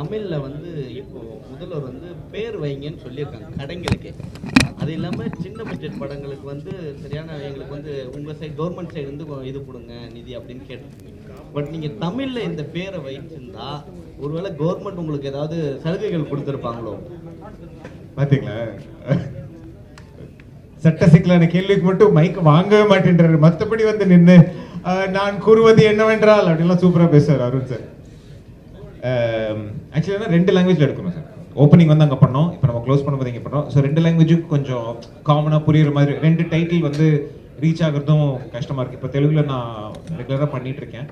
தமிழில் வந்து இப்போ முதல்வர் வந்து பேர் வைங்கன்னு சொல்லியிருக்காங்க கடைங்களுக்கு. அது இல்லாமல் சின்ன பட்ஜெட் படங்களுக்கு வந்து சரியான எங்களுக்கு வந்து உங்கள் சைடு கவர்மெண்ட் சைடு வந்து இது கொடுங்க நிதி அப்படின்னு கேட்டிருக்கீங்க. பட் நீங்கள் தமிழில் இந்த பேரை வச்சிருந்தா ஒருவேளை கவர்மெண்ட் உங்களுக்கு ஏதாவது சலுகைகள் கொடுத்துருப்பாங்களோ? பார்த்தீங்களா, சட்ட சிக்கலான கேள்விக்கு மட்டும் மைக் வாங்கவே மாட்டேன்றாரு. மற்றபடி வந்து நின்று நான் கூறுவது என்னவென்றால் அப்படின்லாம் சூப்பராக பேசுவார் அருண் சார். ஆக்சுவலாக 2 லாங்குவேஜில் எடுக்கணும் சார். ஓப்பனிங் வந்து அங்கே பண்ணோம், இப்போ நம்ம க்ளோஸ் பண்ணும்போது இங்கே பண்ணோம். ஸோ 2 லாங்குவேஜுக்கு கொஞ்சம் காமனாக புரியுற மாதிரி 2 டைட்டில் வந்து ரீச் ஆகிறதும் கஷ்டமாக இருக்குது. இப்போ தெலுங்கில் நான் ரெகுலராக பண்ணிகிட்டு இருக்கேன்.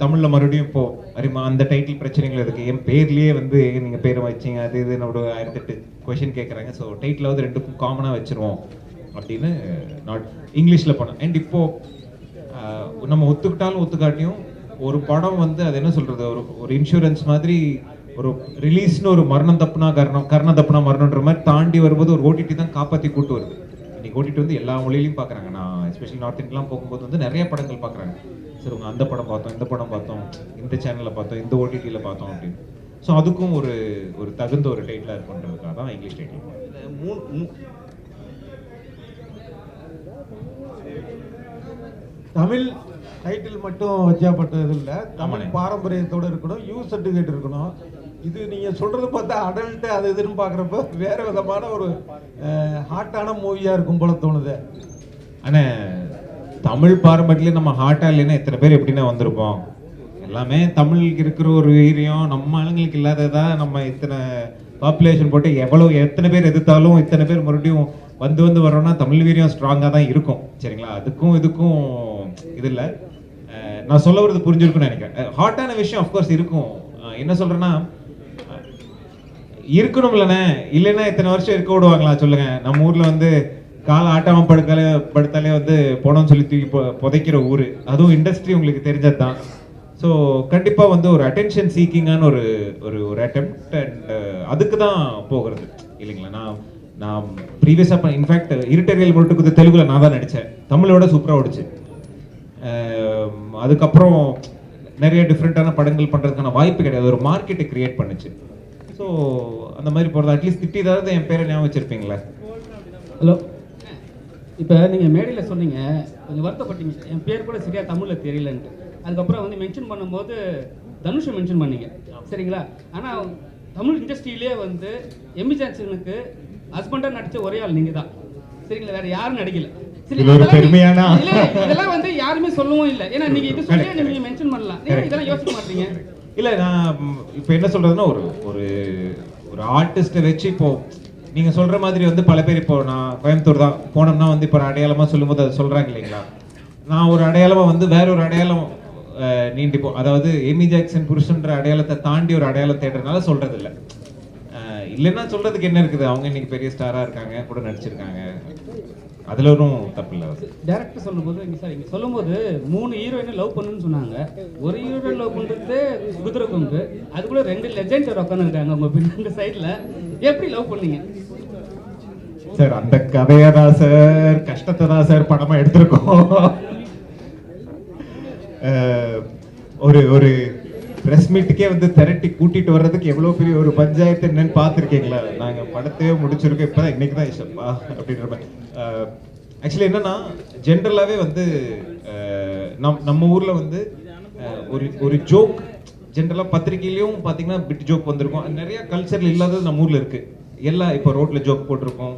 தமிழில் மறுபடியும் இப்போது அரிமா அந்த டைட்டில் பிரச்சனைகள் இருக்குது. என் பேர்லேயே வந்து நீங்கள் பேரை வச்சிங்க அது இது ஒரு 1008 கொஷின் கேட்குறாங்க. ஸோ டைட்டிலாவது 2க்கும் காமனாக வச்சுருவோம் அப்படின்னு நாட் இங்கிலீஷில் பண்ணோம். அண்ட் இப்போது நம்ம ஒத்துக்கிட்டாலும் ஒத்துக்காட்டியும் ஒரு படம் வந்து அது என்ன சொல்கிறது, ஒரு இன்சூரன்ஸ் மாதிரி ஒரு ரிலீஸ்னு ஒரு மரணம் தப்புனா கர்ணம் தப்புனா மரணன்ற மாதிரி தாண்டி வரும்போது ஒரு ஓடிடி தான் காப்பாற்றி கூட்டு வருது. இன்னைக்கு ஓடிடி வந்து எல்லா மொழியிலையும் பார்க்குறாங்க. நான் எஸ்பெஷலி நார்த் இந்தியெலாம் போகும்போது வந்து நிறைய படங்கள் பார்க்குறாங்க. சரி உங்க அந்த படம் பார்த்தோம், இந்த படம் பார்த்தோம், இந்த சேனலில் பார்த்தோம், இந்த ஓடிடியில் பார்த்தோம் அப்படின்னு. ஸோ அதுக்கும் ஒரு தகுந்த ஒரு டைட்டிலாக இருக்குன்றதுக்காக தான் இங்கிலீஷ் டைட்டில். தமிழ் டைட்டில் மட்டும் வச்சாப்பட்டது இல்லை, தமிழ் பாரம்பரியத்தோடு இருக்கணும், யூ சர்டிஃபிகேட் இருக்கணும். இது நீங்கள் சொல்கிறது பார்த்தா அடல்ட்டு அது இதுன்னு பார்க்குறப்ப வேறு விதமான ஒரு ஹாட்டான மூவியாக இருக்கும் போல தோணுது. ஆனால் தமிழ் பாரம்பரியத்திலே நம்ம ஹாட்டாக இல்லைன்னா எத்தனை பேர் எப்படின்னா வந்திருப்போம். எல்லாமே தமிழுக்கு இருக்கிற ஒரு வீரியம் நம்ம ஆளுங்களுக்கு இல்லாததா நம்ம இத்தனை பாப்புலேஷன் போட்டு எத்தனை பேர் எதிர்த்தாலும் இத்தனை பேர் மறுபடியும் வந்து வரோம்னா தமிழ் வீரியம் ஸ்ட்ராங்காக தான் இருக்கும். சரிங்களா, அதுக்கும் இதுக்கும் இது இல்லை. நான் சொல்ல வரது புரிஞ்சிருக்குன்னு நினைக்கிறேன். ஹாட்டான விஷயம் அஃப்கோர்ஸ் இருக்கும். என்ன சொல்கிறேன்னா இருக்கணும் இல்லைன்னா இத்தனை வருஷம் இருக்க விடுவாங்களா சொல்லுங்க. நம்ம ஊரில் வந்து காலை ஆட்டாமல் படுத்தாலே வந்து போனோம்னு சொல்லி தூக்கி புதைக்கிற ஊர். அதுவும் இண்டஸ்ட்ரி உங்களுக்கு தெரிஞ்சது தான். ஸோ கண்டிப்பாக வந்து ஒரு அட்டென்ஷன் சீக்கிங்கான ஒரு அட்டெம்ப்ட் அண்ட் அதுக்கு தான் போகிறது இல்லைங்களா. நான் ப்ரீவியஸாக இன்ஃபேக்ட் இருட்டரியல் மட்டுக்கு தெலுங்குல நான் தான் நடித்தேன். தமிழோட சூப்பராக ஓடிச்சு. அதுக்கப்புறம் நிறைய டிஃப்ரெண்ட்டான படங்கள் பண்ணுறதுக்கான வாய்ப்பு கிடையாது. ஒரு மார்க்கெட்டை கிரியேட் பண்ணுச்சு. ஸோ அந்த மாதிரி போகிறது அட்லீஸ்ட் திட்டி ஏதாவது என் பேரை ஞாபகம் வச்சுருப்பீங்களா? ஹலோ, இப்போ நீங்கள் மேடையில் சொன்னீங்க, கொஞ்சம் வருத்தப்பட்டீங்க, என் பேர் கூட சரியாக தமிழில் தெரியலன்ட்டு. அதுக்கப்புறம் வந்து மென்ஷன் பண்ணும்போது தனுஷை மென்ஷன் பண்ணீங்க, சரிங்களா. ஆனால் தமிழ் இண்டஸ்ட்ரியிலே வந்து எம்மி ஜாக்சனுக்கு ஹஸ்பண்டாக நடித்த ஒரே ஆள் நீங்கள் தான், சரிங்களா. வேறு யாரும் நடிக்கல. இதெல்லாம் வந்து யாருமே சொல்லவும் இல்லை. ஏன்னா நீங்க இது சொல்லி நீங்க மென்ஷன் பண்ணலாம். நீங்க இதெல்லாம் யோசிக்க மாட்டீங்க. இல்ல நான் இப்போ என்ன சொல்றதுன்னா ஒரு ஆர்டிஸ்ட்டை வச்சு இப்போ நீங்க சொல்ற மாதிரி வந்து பல பேர் இப்போ நான் கோயம்புத்தூர் தான் போனோம்னா வந்து இப்போ அடையாளமா சொல்லும்போது அதை சொல்றாங்க இல்லைங்களா. நான் ஒரு அடையாளமா வந்து வேற ஒரு அடையாளம் நீண்டிப்போ, அதாவது எமி ஜாக்சன் புருஷன்ற அடையாளத்தை தாண்டி ஒரு அடையாளம் தேடுறதுனால சொல்றது இல்லை. இல்லைன்னா சொல்றதுக்கு என்ன இருக்குது, அவங்க இன்னைக்கு பெரிய ஸ்டாரா இருக்காங்க, கூட நடிச்சிருக்காங்க, அதுல ஒன்றும் தப்பு இல்லை. டேரக்டர் சொல்லும்போது இங்கே சொல்லும்போது 3 ஹீரோயினை லவ் பண்ணுன்னு சொன்னாங்க. ஒரு ஹீரோயின் லவ் பண்ணுறது குதிரை கொம்பு, அதுக்குள்ள 2 லெஜெண்ட் உட்காந்துருக்காங்க உங்க பின்னாடி சைடில். எப்படி லவ் பண்ணீங்க சார்? அந்த கதையை தான் சார், கஷ்டத்தை தான் சார் படமா எடுத்திருக்கோம். ஒரு பிரஸ் மீட்டுக்கே வந்து திரட்டி கூட்டிட்டு வர்றதுக்கு எவ்வளவு பெரிய ஒரு பஞ்சாயத்து என்னன்னு பார்த்துருக்கீங்களா? நாங்க படத்தையே முடிச்சிருக்கோம், இப்பதான் இன்னைக்கு தான் இஷ்டப்பா அப்படின்ற மாதிரி. ஆக்சுவலி என்னன்னா ஜென்ரலாவே வந்து நம்ம ஊர்ல வந்து ஒரு ஜோக் ஜென்ரலா பத்திரிகையிலையும் பாத்தீங்கன்னா பிட் ஜோக் வந்திருக்கும். நிறைய கல்ச்சர்ல இல்லாதது நம்ம ஊர்ல இருக்கு. எல்லாம் இப்போ ரோட்ல ஜோக் போட்டிருக்கோம்,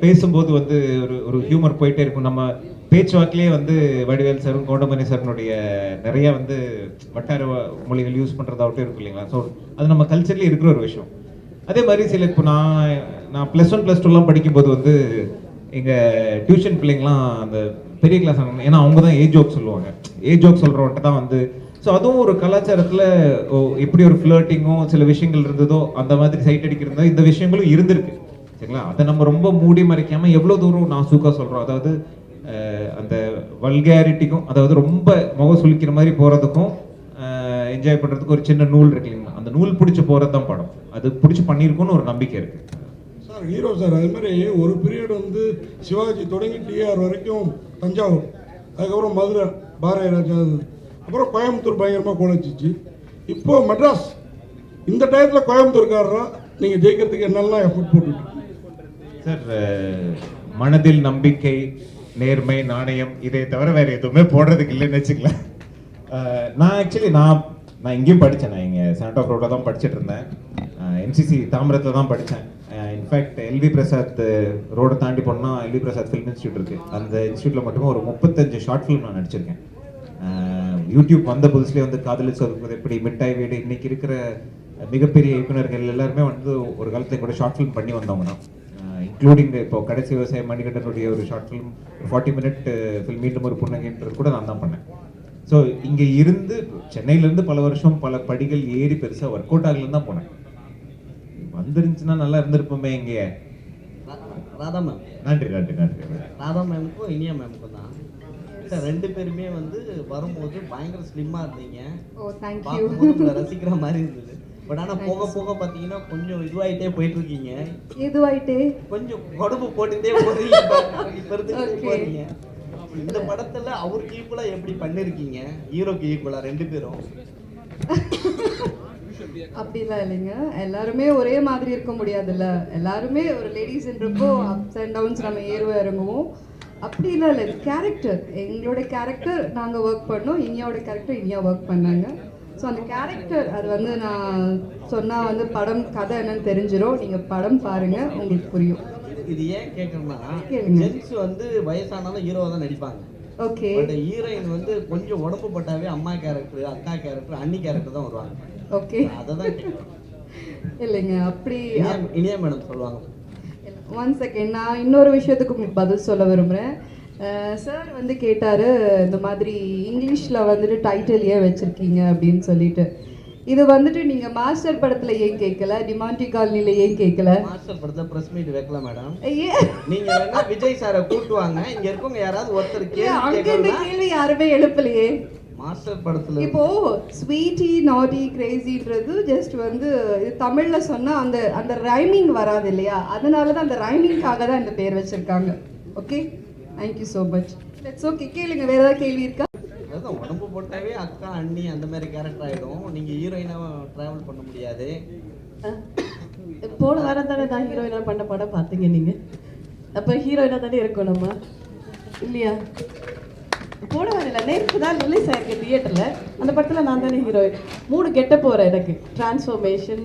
பேசும்போது வந்து ஒரு ஹியூமர் போயிட்டே இருக்கும். நம்ம பேச்சுவாக்கிலேயே வந்து வடிவேல் சாரும் கவுண்டமணி சாரனுடைய நிறைய வந்து வட்டார மொழிகள் யூஸ் பண்ணுறதாகட்டும் இருக்கும் இல்லைங்களா. ஸோ அது நம்ம கல்ச்சர்லேயே இருக்கிற ஒரு விஷயம். அதே மாதிரி சில இப்போ நான் +1 +2 படிக்கும்போது வந்து எங்கள் டியூஷன் பிள்ளைங்களாம் அந்த பெரிய கிளாஸ் ஆனாங்க. ஏன்னா அவங்க தான் ஜோக் சொல்லுவாங்க. ஜோக் சொல்கிறவன்ட்ட தான் வந்து ஸோ அதுவும் ஒரு கலாச்சாரத்தில் எப்படி ஒரு ஃப்ளர்ட்டிங்கும் சில விஷயங்கள் இருந்ததோ அந்த மாதிரி சைட் அடிக்கிறதோ இந்த விஷயங்களும் இருந்திருக்கு, சரிங்களா. அதை நம்ம ரொம்ப மூடி மறைக்காமல் எவ்வளோ தூரம் நான் சூக்காக சொல்கிறோம், அதாவது அந்த வல்கேரிட்டிக்கும், அதாவது ரொம்ப முக சுளிக்கிற மாதிரி போகிறதுக்கும் என்ஜாய் பண்ணுறதுக்கு ஒரு சின்ன நூல் இருக்கு இல்லைங்களா. அந்த நூல் பிடிச்சி போகிறது தான் படம். அது பிடிச்சி பண்ணியிருக்குன்னு ஒரு நம்பிக்கை இருக்குது சார். ஹீரோ சார் அது மாதிரி ஒரு பீரியட் வந்து சிவாஜி தொடங்கி டிஆர் வரைக்கும் தஞ்சாவூர், அதுக்கப்புறம் மதுரை பாரதிராஜா, அப்புறம் கோயம்புத்தூர் பயங்கரமாக குழைச்சிச்சு. இப்போ மெட்ராஸ் இந்த டயத்தில் கோயம்புத்தூர்காரரா நீங்கள் ஜெயிக்கிறதுக்கு என்னெல்லாம் எஃபர்ட் போட்டுருக்கீங்க? சார், மனதில் நம்பிக்கை, நேர்மை, நாணயம், இதை தவிர வேற எதுவுமே போடுறதுக்கு இல்லைன்னு வச்சுக்கலாம். நான் ஆக்சுவலி நான் இங்கேயும் படித்தேன். நான் இங்கே சாண்டா ரோடில் தான் படிச்சுட்டு இருந்தேன். எம்சிசி தாம்பரத்தில் தான் படித்தேன். இன்ஃபேக்ட் எல்வி பிரசாத் ரோடை தாண்டி போனால் எல்வி பிரசாத் ஃபிலிம் இன்ஸ்டியூட் இருக்குது. அந்த இன்ஸ்டியூட்டில் மட்டுமே ஒரு 35 ஷார்ட் ஃபிலிம் நான் நடிச்சிருக்கேன். யூடியூப் வந்த புதுசுலேயே வந்து காதலிச்சு சொல்வது எப்படி, மிட்டாய் வீடு, இன்னைக்கு இருக்கிற மிகப்பெரிய இயக்குநர்கள் எல்லாருமே வந்து ஒரு காலத்தில் கூட ஷார்ட் ஃபிலிம் பண்ணி வந்தவங்க தான். இன்க்ளூடிங் இப்போ கடைசி விவசாய மணிகண்டனுடைய ஒரு ஷார்ட் ஃபிலிம் 40 மினிட் ஃபில்ம், மீண்டும் ஒரு புன்னகைன்றது கூட நான் தான் பண்ணேன். ஸோ இங்கே இருந்து சென்னையிலேருந்து பல வருஷம் பல படிகள் ஏறி பெருசாக ஒர்க் அவுட் ஆகலன்னு தான் போனேன். வந்துருந்துச்சுன்னா நல்லா இருந்திருப்போமே இங்கே. ராதா மேம், நன்றி நன்றி நன்றி. ராதா மேமுக்கும் இனியா மேமுக்கும் தான் சார். 2 பேருமே வந்து வரும்போது பயங்கர ஸ்லிம்மாக இருந்தீங்க. பார்க்கும்போது உங்களை ரசிக்கிற மாதிரி இருந்தது. பட் ஆனால் போக போக பார்த்தீங்கன்னா கொஞ்சம் இதுவாகிட்டே போயிட்டு இருக்கீங்க. கொஞ்சம் உடம்பு போட்டுட்டே போறீங்க. இப்போ இருந்து போறீங்க. இந்த படத்துல அவருக்கு ஈக்குவலா எப்படி பண்ணிருக்கீங்க? ஹீரோக்கு ஈக்குவலா 2 பேரும்? அப்படிலாம் இல்லைங்க. எல்லாருமே ஒரே மாதிரி இருக்க முடியாதுல்ல. எல்லாருமே ஒரு லேடிஸ்ன்றப்போ அப்ஸ் அண்ட் டவுன்ஸ் நம்ம ஏறுவோம் இறங்குவோம். அப்படிலாம் இல்லை. கேரக்டர், எங்களோட கேரக்டர் நாங்கள் ஒர்க் பண்ணோம். இனியாவோட கேரக்டர் இனியா ஒர்க் பண்ணாங்க. ஸோ அந்த கேரக்டர் அது வந்து நான் சொன்னால் வந்து படம் கதை என்னன்னு தெரிஞ்சிடும். நீங்கள் படம் பாருங்கள், உங்களுக்கு புரியும். இது ஏன் கேட்கணும்னா, ஜென்ஸ் வந்து வயசானாலும் ஹீரோவா தான் நடிப்பாங்க. ஓகே. பட் ஹீரோயின் வந்து கொஞ்சம் உடம்பு பட்டாவே அம்மா கேரக்டர், அக்கா கேரக்டர், அண்ணி கேரக்டர் தான் வருவாங்க. ஓகே. அதை தான் கேட்கணும். இல்லைங்க, அப்படி இனியா மேடம் சொல்லுவாங்க. 1 செகண்ட், நான் இன்னொரு விஷயத்துக்கு உங்களுக்கு பதில் சொல்ல விரும்புகிறேன். சார் வந்து கேட்டார், இந்த மாதிரி இங்கிலீஷில் வந்துட்டு டைட்டில் ஏன் வச்சுருக்கீங்க அப்படின்னு சொல்லிட்டு. இது வந்துட்டு நீங்கள் மாஸ்டர் படத்தில் ஏன் கேட்கல, டிமாண்டி காலனியில் ஏன் கேட்கல? மாஸ்டர் படத்தில் ப்ரெஸ் மீட் வைக்கல மேடம். நீங்க வேணா விஜய் சாரை கூட்டுவாங்க, இங்க இருக்கவங்க யாராவது ஒருத்தர் கேள்வி யாருமே எழுப்பலையே. மாஸ்டர் படத்துல இப்போ ஸ்வீட்டி நாட்டி கிரேசின்றது ஜஸ்ட் வந்து இது தமிழ்ல சொன்னா அந்த அந்த ரைமிங் வராது இல்லையா, அதனால தான் அந்த ரைமிங்காக தான் இந்த பேர் வச்சிருக்காங்க. Okay, thank you so much. It's okay. கேளுங்க, வேற ஏதாவது கேள்வி இருக்கா? அதான் உடம்பு போட்டாவே அக்கா அண்ணி அந்த மாதிரி கேரக்டர் ஆகிடும். நீங்கள் ஹீரோயினாக ட்ராவல் பண்ண முடியாது. போன வாரம் தானே நான் ஹீரோயினாக பண்ண படம் பார்த்தீங்க நீங்கள். அப்போ ஹீரோயினாக தானே இருக்கணும் நம்ம, இல்லையா? போன வாரம் இல்லை, நேற்று தான் ரிலீஸ் ஆயிருக்கு தியேட்டரில். அந்த படத்தில் நான் தானே ஹீரோயின். 3 கெட்ட போகிறேன். எனக்கு டிரான்ஸ்ஃபர்மேஷன்,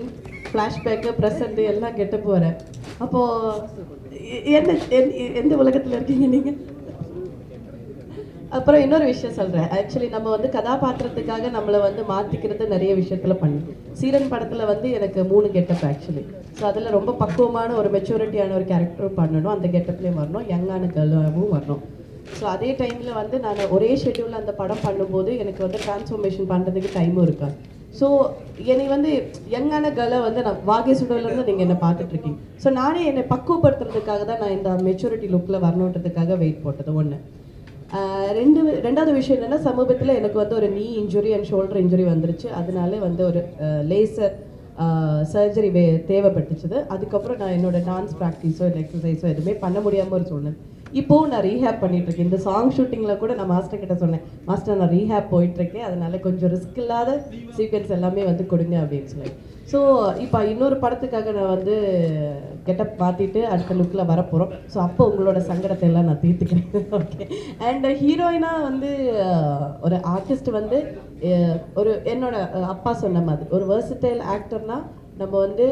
ஃப்ளாஷ்பேக்கு, ப்ரெசண்ட்டு எல்லாம் கெட்ட போகிறேன். அப்போது எந்த உலகத்தில் இருக்கீங்க நீங்கள்? அப்புறம் இன்னொரு விஷயம் சொல்கிறேன். ஆக்சுவலி நம்ம வந்து கதாபாத்திரத்துக்காக நம்மளை வந்து மாற்றிக்கிறது நிறைய விஷயத்தில் பண்ணி. சீரன் படத்தில் வந்து எனக்கு 3 கெட்டப் ஆக்சுவலி. ஸோ அதில் ரொம்ப பக்குவமான ஒரு மெச்சூரிட்டியான ஒரு கேரக்டரும் பண்ணணும், அந்த கெட்டப்லேயும் வரணும், யங்கான கேர்ளாகவும் வரணும். ஸோ அதே டைமில் வந்து நான் ஒரே ஷெட்யூலில் அந்த படம் பண்ணும்போது எனக்கு வந்து டிரான்ஸ்ஃபர்மேஷன் பண்ணுறதுக்கு டைமும் இருக்காது. ஸோ என்னை வந்து யங்கான கேர்ளை வந்து நான் வாகை சுடலேருந்து நீங்கள் என்னை பார்த்துட்ருக்கீங்க. ஸோ நானே என்னை பக்குவப்படுத்துறதுக்காக தான் நான் இந்த மெச்சூரிட்டி லுக்கில் வரணுன்றதுக்காக வெயிட் போட்டது ஒன்று. ரெண்டாவது விஷயம் என்னென்னா, சமீபத்தில் எனக்கு வந்து ஒரு நீ இன்ஜுரி அண்ட் ஷோல்டர் இன்ஜுரி வந்துருச்சு. அதனால வந்து ஒரு லேசர் சர்ஜரி தேவைப்பட்டுச்சுது. அதுக்கப்புறம் நான் என்னோட டான்ஸ் ப்ராக்டிஸோ இல்லை எக்ஸசைஸோ எதுவுமே பண்ண முடியாமல் ஒரு சூழ்நிலை. இப்போது நான் ரீஹேப் பண்ணிகிட்ருக்கேன். இந்த சாங் ஷூட்டிங்கில் கூட நான் மாஸ்டர் கிட்ட சொன்னேன், மாஸ்டர் நான் ரீஹேப் போயிட்டுருக்கேன், அதனால கொஞ்சம் ரிஸ்க் இல்லாத சீக்வன்ஸ் எல்லாமே வந்து கொடுங்க அப்படின்னு சொல்லி. ஸோ இப்போ இன்னொரு படத்துக்காக நான் வந்து கெட்டப் மாற்றிட்டு அடுத்த லுக்கில் வரப்போகிறோம். ஸோ அப்போ உங்களோட சங்கடத்தை எல்லாம் நான் தீர்த்துக்கிறேன். ஓகே. அண்ட் ஹீரோயினாக வந்து ஒரு ஆர்டிஸ்ட் வந்து ஒரு என்னோட அப்பா சொன்ன மாதிரி ஒரு வெர்சடைல் ஆக்டர்னால் நம்ம வந்து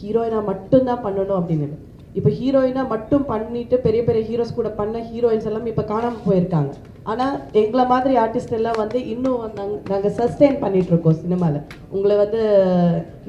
ஹீரோயினாக மட்டும்தான் பண்ணணும் அப்படின்னு. இப்போ ஹீரோயினாக மட்டும் பண்ணிட்டு பெரிய பெரிய ஹீரோஸ் கூட பண்ண ஹீரோயின்ஸ் எல்லாம் இப்போ காணாமல் போயிருக்காங்க. ஆனால் எங்களை மாதிரி ஆர்டிஸ்ட் எல்லாம் வந்து இன்னும் நாங்கள் சஸ்டெயின் பண்ணிகிட்ருக்கோம் சினிமாவில். உங்களை வந்து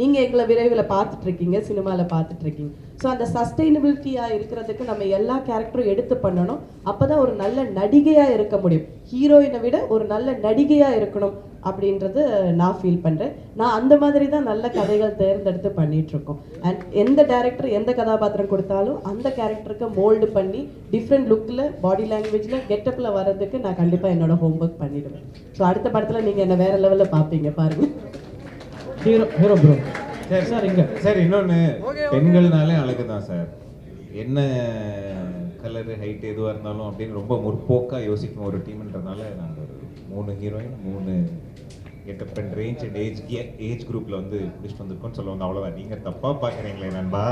நீங்கள் எங்களை விரைவில் பார்த்துட்ருக்கீங்க, சினிமாவில் பார்த்துட்ருக்கீங்க. ஸோ அந்த சஸ்டெயினபிலிட்டியாக இருக்கிறதுக்கு நம்ம எல்லா கேரக்டரும் எடுத்து பண்ணணும். அப்போ தான் ஒரு நல்ல நடிகையாக இருக்க முடியும். ஹீரோயினை விட ஒரு நல்ல நடிகையாக இருக்கணும் அப்படின்றது நான் ஃபீல் பண்ணுறேன். நான் அந்த மாதிரி தான் நல்ல கதைகள் தேர்ந்தெடுத்து பண்ணிகிட்ருக்கோம். அண்ட் எந்த டேரக்டர் எந்த கதாபாத்திரம் கொடுத்தாலும் அந்த கேரக்டருக்கு மோல்டு பண்ணி டிஃப்ரெண்ட் லுக்கில், பாடி லாங்குவேஜில், கெட்டப்பில் வர்றதுக்கு நான் கண்டிப்பாக என்னோட ஹோம்ஒர்க் பண்ணிவிடுவேன். ஸோ அடுத்த படத்தில் நீங்கள் என்ன வேறு லெவலில் பார்ப்பீங்க பாருங்கள். Hero bro. சார் சார் இங்கே சார் இன்னொன்று, பெண்கள்னாலே அழகு தான் சார். என்ன கலரு, ஹைட் எதுவாக இருந்தாலும் அப்படின்னு ரொம்ப முற்போக்காக யோசிக்கும் ஒரு டீம்ன்றதுனால நாங்கள் ஒரு 3 heroine 3 getup and range and age குரூப்ல வந்து பிடிச்சிட்டு வந்திருக்கோம்னு சொல்லுவாங்க. அவ்வளவுதான். நீங்க தப்பா பாக்குறீங்களே நண்பா.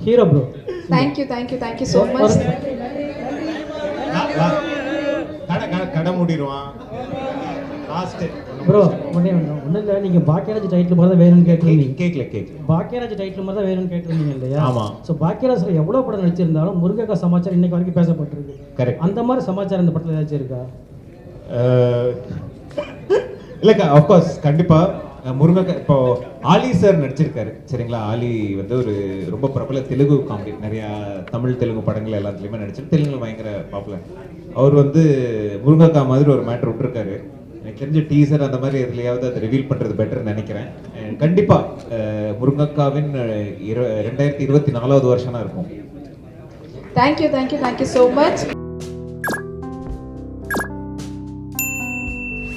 Hero bro. Thank you so much. கடை மூடிடுவான் லாஸ்ட் ப்ரோ ஒன்றும் இல்லை, நீங்கள் பாக்கியராஜ் டைட்டில் மாதிரி தான் வேணும்னு கேட்டிருந்தீங்க. கேட்கல பாக்கியராஜ் டைட்டில் மாதிரி தான் வேணும்னு கேட்டிருந்தீங்க இல்லையா? ஆமா. ஸோ பாக்கியராஜ் சார் எவ்வளோ படம் நடிச்சிருந்தாலும் முருகக்கா சமாச்சாரம் இன்னைக்கு வரைக்கும் பேசப்பட்டிருக்கு. கரெக்ட். அந்த மாதிரி சமாச்சாரம் இந்த படத்தில் ஏதாச்சும் இருக்கா? இல்லைக்கா, அஃப்கோர்ஸ் கண்டிப்பா. முருகக்கா இப்போ ஆலி சார் நடிச்சிருக்காரு சரிங்களா. ஆலி வந்து ஒரு ரொம்ப பிரபல தெலுங்கு காமெடி, நிறைய தமிழ் தெலுங்கு படங்கள் எல்லாத்துலேயுமே நடிச்சிருக்கு. தெலுங்குல பயங்கர பாப்புலர். அவர் வந்து முருகக்கா மாதிரி ஒரு மேட்டர் விட்டுருக்காரு. எனக்கு தெரிஞ்ச டீசர் அந்த மாதிரி எதுலையாவது அதை ரிவீல் பண்ணுறது பெட்டர்னு நினைக்கிறேன். கண்டிப்பா முருகக்காவின் 2024வது வருஷம்னா இருக்கும். Thank you so much.